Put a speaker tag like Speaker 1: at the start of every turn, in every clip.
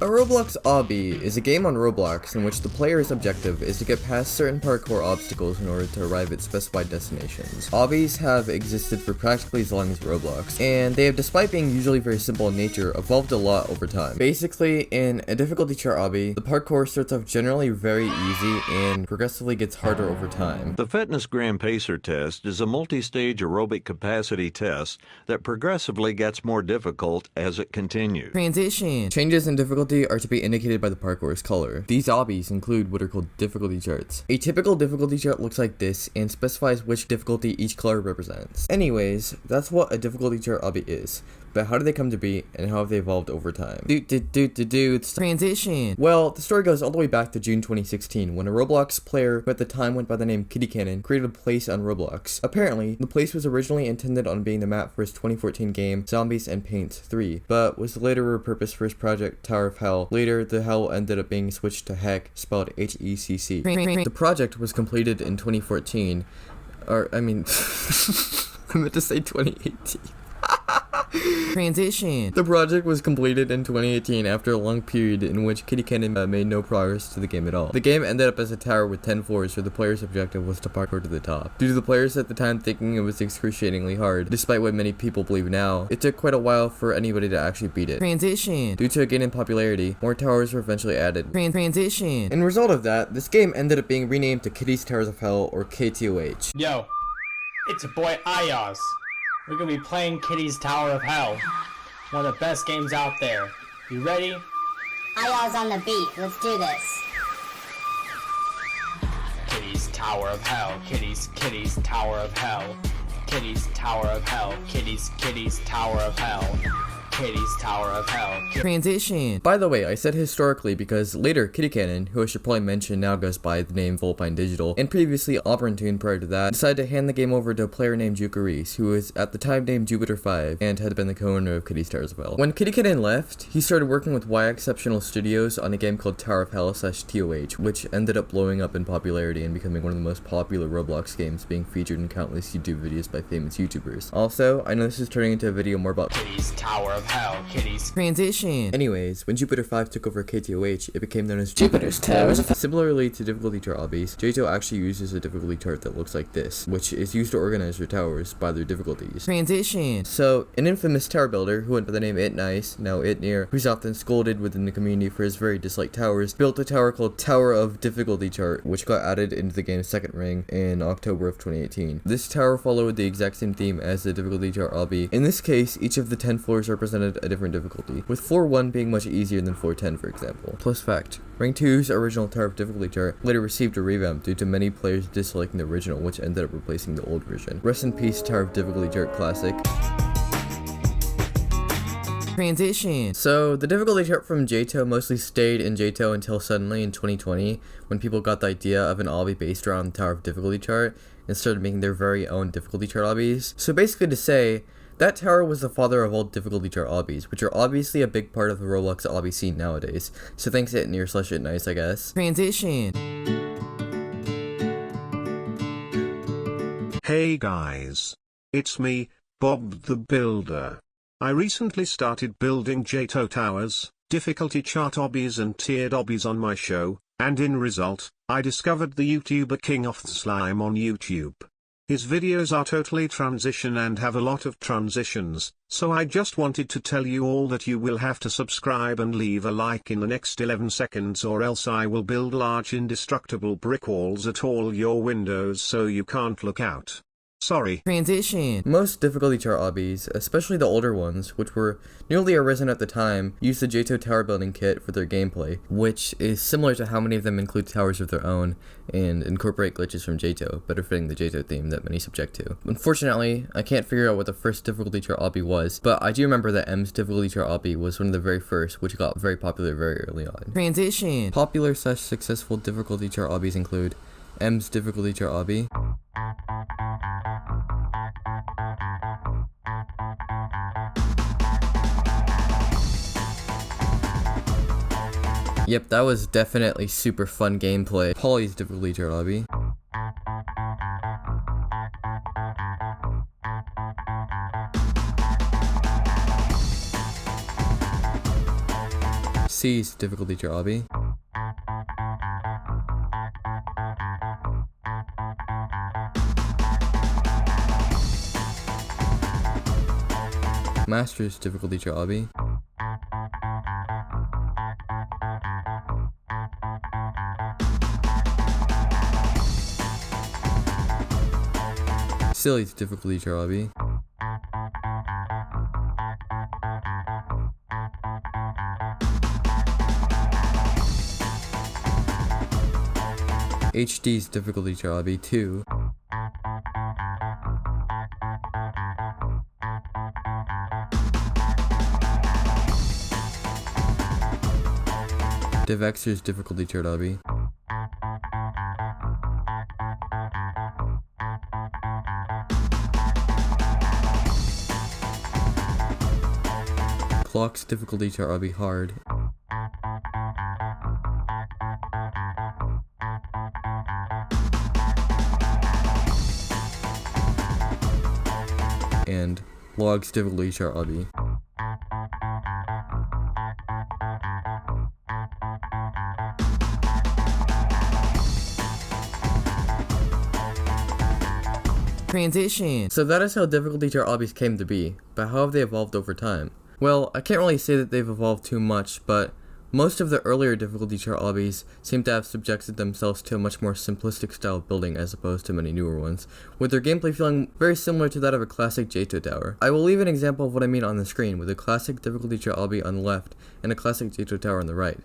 Speaker 1: A Roblox obby is a game on Roblox in which the player's objective is to get past certain parkour obstacles in order to arrive at specified destinations. Obbies have existed for practically as long as Roblox, and they have, despite being usually very simple in nature, evolved a lot over time. Basically, in a difficulty chart obby, the parkour starts off generally very easy and progressively gets harder over time.
Speaker 2: The Fitness Gram Pacer test is a multi-stage aerobic capacity test that progressively gets more difficult as it continues.
Speaker 1: Transition. Changes in difficulty are to be indicated by the parkour's color. These obbies include what are called difficulty charts. A typical difficulty chart looks like this and specifies which difficulty each color represents. Anyways, that's what a difficulty chart obby is. But how did they come to be, and how have they evolved over time? Transition. Well, the story goes all the way back to June 2016, when a Roblox player who at the time went by the name Kitty Cannon created a place on Roblox. Apparently, the place was originally intended on being the map for his 2014 game, Zombies and Paint 3, but was later repurposed for his project Tower of Hell. Later, the Hell ended up being switched to Heck, spelled H-E-C-C. The project was completed in 2014, I meant to say 2018. Transition. The project was completed in 2018 after a long period in which Kitty Cannon made no progress to the game at all. The game ended up as a tower with 10 floors where the player's objective was to parkour to the top. Due to the players at the time thinking it was excruciatingly hard, despite what many people believe now, it took quite a while for anybody to actually beat it. Transition. Due to a gain in popularity, more towers were eventually added. Transition. In result of that, this game ended up being renamed to Kitty's Towers of Hell, or KTOH.
Speaker 3: Yo, it's your boy Ayaz. We're gonna be playing Kitty's Tower of Hell. One of the best games out there. You ready?
Speaker 4: Ayaz on the beat. Let's do this.
Speaker 3: Kitty's Tower of Hell. Kitty's Tower of Hell. Kitty's Tower of Hell. Kitty's Tower of Hell. Kitty's Tower of Hell.
Speaker 1: Transition. By the way, I said historically because later Kitty Cannon, who I should probably mention now goes by the name Vulpine Digital, and previously Operantune prior to that, decided to hand the game over to a player named Jukaris, who was at the time named Jupiter5 and had been the co-owner of Kitty's Towers of Hell. When Kitty Cannon left, he started working with Y Exceptional Studios on a game called Tower of Hell /TOH, which ended up blowing up in popularity and becoming one of the most popular Roblox games, being featured in countless YouTube videos by famous YouTubers. Also, I know this is turning into a video more about
Speaker 3: Kitty's Tower of Hell. Kitty's
Speaker 1: Transition. Anyways, when Jupiter5 took over KTOH, it became known as Jupiter's Towers of Hell. Similarly to difficulty chart obbies, JTO actually uses a difficulty chart that looks like this, which is used to organize their towers by their difficulties. Transition. So, an infamous tower builder who went by the name ItNice, now ItNear, who's often scolded within the community for his very disliked towers, built a tower called Tower of Difficulty Chart, which got added into the game's second ring in October of 2018. This tower followed the exact same theme as the difficulty chart obby. In this case, each of the 10 floors represented a different difficulty, with floor 1 being much easier than floor 10, for example. Plus fact, Rank 2's original Tower of Difficulty chart later received a revamp due to many players disliking the original, which ended up replacing the old version. Rest in peace, Tower of Difficulty chart classic. Transition. So, the difficulty chart from JTO mostly stayed in JTO until suddenly in 2020, when people got the idea of an obby based around the Tower of Difficulty chart and started making their very own difficulty chart obbies. So basically to say, that tower was the father of all difficulty chart obbies, which are obviously a big part of the Roblox obby scene nowadays. So thanks ItNear/ItNice, I guess. Transition.
Speaker 5: Hey guys. It's me, Bob the Builder. I recently started building JTO towers, difficulty chart obbies and tiered obbies on my show, and in result, I discovered the YouTuber King of the Slime on YouTube. His videos are totally transition and have a lot of transitions, so I just wanted to tell you all that you will have to subscribe and leave a like in the next 11 seconds, or else I will build large indestructible brick walls at all your windows so you can't look out. Sorry.
Speaker 1: Transition. Most difficulty chart obbies, especially the older ones, which were newly arisen at the time, use the JTO tower building kit for their gameplay, which is similar to how many of them include towers of their own and incorporate glitches from JTO, better fitting the JTO theme that many subject to. Unfortunately, I can't figure out what the first difficulty chart obby was, but I do remember that M's difficulty chart obby was one of the very first, which got very popular very early on. Transition. Popular/successful difficulty chart obbies include M's difficulty chart obby, yep, that was definitely super fun gameplay. Polly's difficulty chart obby, C is difficulty tier obby. Master's difficulty tier obby. Silly's difficulty tier obby. HD's difficulty tier obby 2. DivX's difficulty tier obby. Clock's difficulty tier obby hard. And Log's difficulty tier obby. Transition. So that is how difficulty tier obbies came to be, but how have they evolved over time? Well, I can't really say that they've evolved too much, but most of the earlier difficulty tier obbies seem to have subjected themselves to a much more simplistic style of building as opposed to many newer ones, with their gameplay feeling very similar to that of a classic J2 tower. I will leave an example of what I mean on the screen, with a classic difficulty tier obby on the left and a classic J2 tower on the right.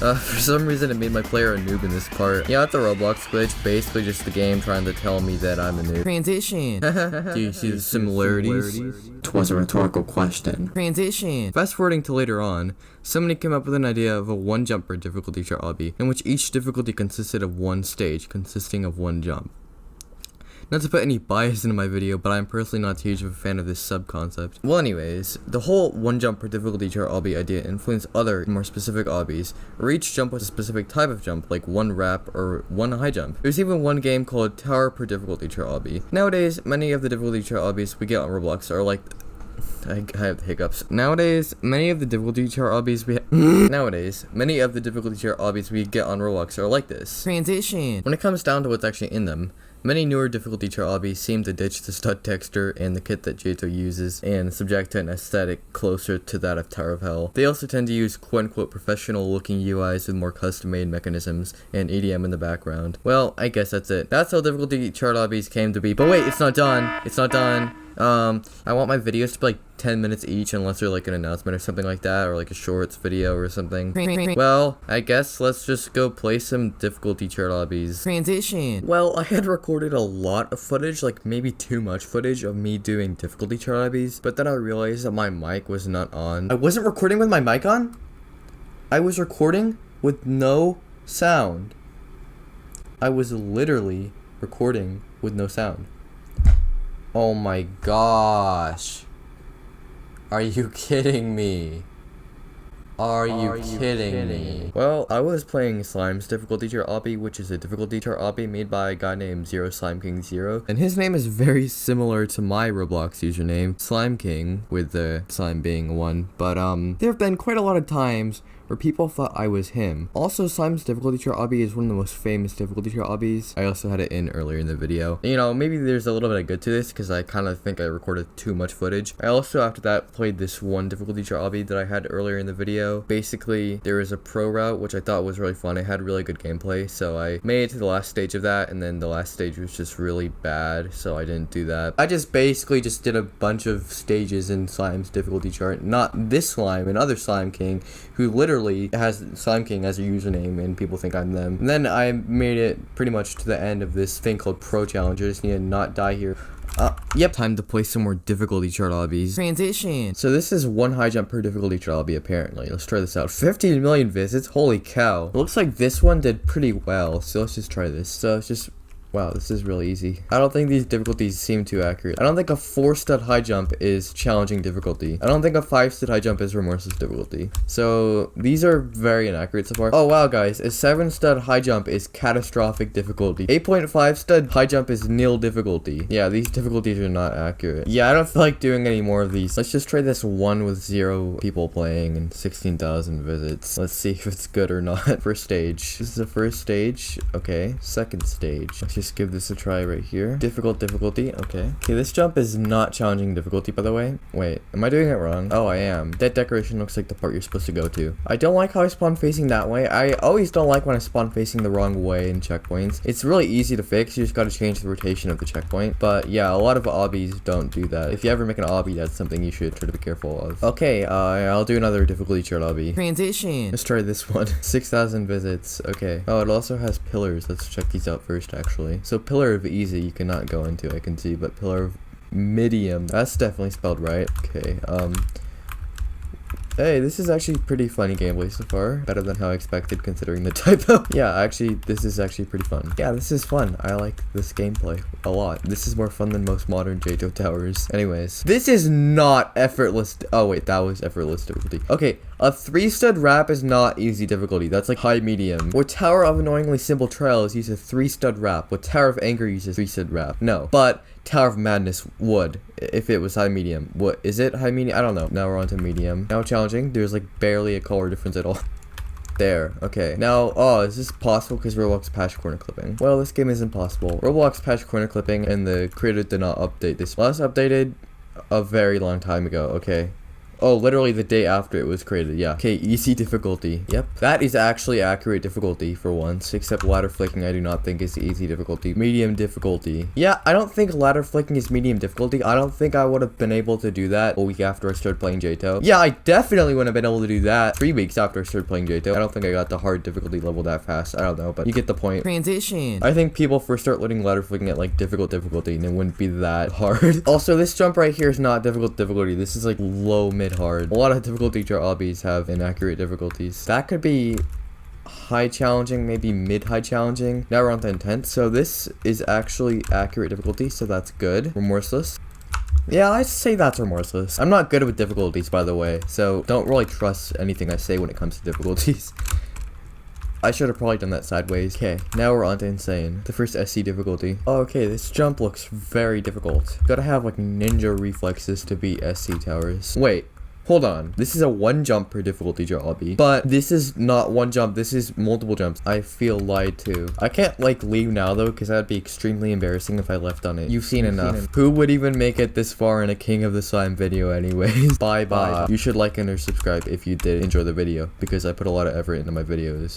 Speaker 1: For some reason it made my player a noob in this part. Yeah, it's a Roblox glitch, basically just the game trying to tell me that I'm a noob. Transition. Do you see the similarities? Twas a rhetorical question. Transition. Fast forwarding to later on, somebody came up with an idea of a one jumper difficulty tier obby, in which each difficulty consisted of one stage, consisting of one jump. Not to put any bias into my video, but I'm personally not too huge of a fan of this sub-concept. Well anyways, the whole one jump per difficulty tier obby idea influenced other, more specific obbies, where each jump was a specific type of jump, like one wrap or one high jump. There's even one game called Tower per difficulty tier obby. Nowadays, many of the difficulty tier obbies we get on Roblox are like... I have the hiccups. Nowadays, many of the difficulty tier obbies we get on Roblox are like this. Transition. When it comes down to what's actually in them, many newer difficulty tier obbies seem to ditch the stud texture and the kit that J2 uses and subject to an aesthetic closer to that of Tower of Hell. They also tend to use quote-unquote professional looking UIs with more custom-made mechanisms and EDM in the background. Well, I guer that's it. That's how difficulty tier obbies came to be. But wait, it's not done. It's not done. I want my videos to be like 10 minutes each unless they're like an announcement or something like that, or like a shorts video or something. Well, I guess let's just go play some difficulty tier obbies. Transition. Well, I had recorded a lot of footage, like maybe too much footage of me doing difficulty tier obbies, but then I realized that my mic was not on. I wasn't recording with my mic on? I was recording with no sound. I was literally recording with no sound. Oh my gosh. Are you kidding me? Are you kidding me? Well, I was playing Slime's difficulty tier obby, which is a difficulty tier obby made by a guy named Zero Slime King Zero, and his name is very similar to my Roblox username, Slime King, with the slime being one. But there have been quite a lot of times where people thought I was him. Also, Slime's difficulty tier obby is one of the most famous difficulty tier obbies. I also had it in earlier in the video. You know, maybe there's a little bit of good to this because I kind of think I recorded too much footage. I also, after that, played this one difficulty tier obby that I had earlier in the video. Basically, there was a pro route, which I thought was really fun. It had really good gameplay, so I made it to the last stage of that, and then the last stage was just really bad, so I didn't do that. I just basically just did a bunch of stages in Slime's difficulty chart. Not this Slime, another Slime King, who literally has Slime King as a username and people think I'm them. And then I made it pretty much to the end of this thing called Pro Challenge. I just need to not die here. Yep, time to play some more difficulty chart obbies. Transition. So this is one high jump per difficulty chart obby apparently. Let's try this out. 15 million visits, holy cow. It looks like this one did pretty well, so let's just try this. So it's just Wow, this is really easy. I don't think these difficulties seem too accurate. I don't think a 4-stud high jump is challenging difficulty. I don't think a 5-stud high jump is remorseless difficulty. So these are very inaccurate so far. Oh wow, guys, a 7-stud high jump is catastrophic difficulty. 8.5-stud high jump is nil difficulty. Yeah, these difficulties are not accurate. Yeah, I don't feel like doing any more of these. Let's just try this one with 0 people playing and 16,000 visits. Let's see if it's good or not. First stage. This is the first stage. Okay. Second stage. Let's just give this a try right here. Difficult difficulty. Okay. Okay, this jump is not challenging difficulty, by the way. Wait, am I doing it wrong? Oh, I am. That decoration looks like the part you're supposed to go to. I don't like how I spawn facing that way. I always don't like when I spawn facing the wrong way in checkpoints. It's really easy to fix. You just gotta change the rotation of the checkpoint. But yeah, a lot of obbies don't do that. If you ever make an obby, that's something you should try to be careful of. Okay, I'll do another difficulty chart obby.
Speaker 6: Transition.
Speaker 1: Let's try this one. 6,000 visits. Okay. Oh, it also has pillars. Let's check these out first, actually. So pillar of easy, you cannot go into, I can see, but pillar of medium, that's definitely spelled right. Okay, hey, this is actually pretty funny gameplay so far. Better than how I expected considering the typo. Yeah, actually, this is actually pretty fun. Yeah, this is fun. I like this gameplay a lot. This is more fun than most modern JTO towers. Anyways, this is not effortless. Oh wait, that was effortless difficulty. Okay, a 3-stud wrap is not easy difficulty. That's like high medium. What Tower of Annoyingly Simple Trails uses a 3-stud wrap. What Tower of Anger uses 3-stud wrap. No, but Tower of Madness would if it was high medium. What is it? High medium? I don't know. Now we're on to medium. Now challenging. There's like barely a color difference at all. There. Okay. Now, oh, is this possible because Roblox patched corner clipping? Well, this game isn't possible. Roblox patched corner clipping and the creator did not update this. Last updated a very long time ago. Okay. Oh, literally the day after it was created, yeah. Okay, easy difficulty. Yep, that is actually accurate difficulty for once, except ladder flicking I do not think is easy difficulty. Medium difficulty. Yeah, I don't think ladder flicking is medium difficulty. I don't think I would have been able to do that a week after I started playing JTO. Yeah, I definitely wouldn't have been able to do that 3 weeks after I started playing JTO. I don't think I got the hard difficulty level that fast. I don't know, but you get the point.
Speaker 6: Transition.
Speaker 1: I think people first start letting ladder flicking at like difficult difficulty and it wouldn't be that hard. Also, this jump right here is not difficult difficulty. This is like low mid hard. A lot of difficulty chart obbies have inaccurate difficulties. That could be high challenging, maybe mid high challenging. Now we're on to intense. So this is actually accurate difficulty, so that's good. Remorseless. Yeah, I'd say that's remorseless. I'm not good with difficulties, by the way, so don't really trust anything I say when it comes to difficulties. I should have probably done that sideways. Okay, now we're on to insane. The first SC difficulty. Oh, okay, this jump looks very difficult. Gotta have like ninja reflexes to beat SC towers. Wait. Hold on, this is a 1 jump per difficulty obby, but this is not 1 jump, this is multiple jumps. I feel lied to. I can't like leave now though, because that'd be extremely embarrassing if I left on it. You've seen enough. Who would even make it this far in a King of the Slime video anyways? Bye bye. You should like and or subscribe if you did enjoy the video, because I put a lot of effort into my videos.